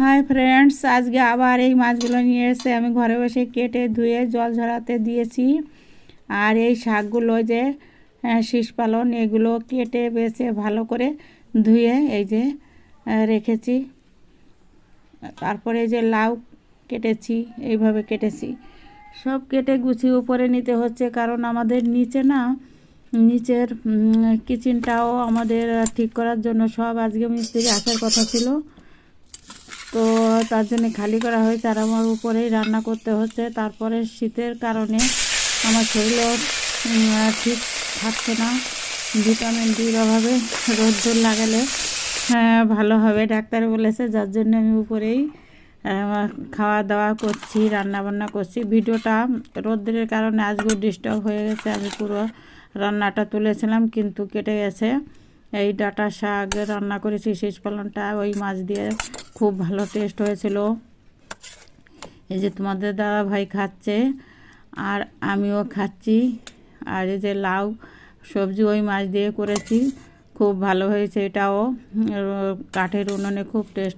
Hi friends, আজকে আবার এই মাছগুলো নিয়ে এসে আমি ঘরে বসে কেটে ধুয়ে জল ঝরাতে দিয়েছি। আর এই শাকগুলো যে শীষ পালন, এগুলো কেটে বেছে ভালো করে ধুয়ে এই যে রেখেছি। তারপরে এই যে লাউ কেটেছি, এইভাবে কেটেছি। সব কেটে গুছিয়ে উপরে নিতে হচ্ছে, কারণ আমাদের নিচের কিচেনটাও আমাদের ঠিক করার জন্য সব আজকে মিস্ত্রি আসার কথা ছিল, তো তার জন্য খালি করা হয়েছে। আর আমার উপরেই রান্না করতে হচ্ছে। তারপরে শীতের কারণে আমার শরীরও ঠিক থাকছে না, ভিটামিন ডির অভাবে রোদ্দুর লাগালে ভালো হবে ডাক্তার বলেছে। যার জন্য আমি উপরেই খাওয়া দাওয়া করছি, রান্নাবান্না করছি। ভিডিওটা রোদ্দুরের কারণে আজকে ডিস্টার্ব হয়ে গেছে। আমি পুরো রান্নাটা তুলেছিলাম কিন্তু কেটে গেছে। এই ডাঁটা শাক রান্না করেছি, শীষ পালনটা ওই মাছ দিয়ে, খুব ভালো টেস্ট হয়েছিল। এই যে তোমাদের দাদা ভাই খাচ্ছে আর আমিও খাচ্ছি। আর এই যে লাউ সবজি ওই মাছ দিয়ে করেছি, খুব ভালো হয়েছে। এটাও কাঠের উনুনে খুব টেস্ট।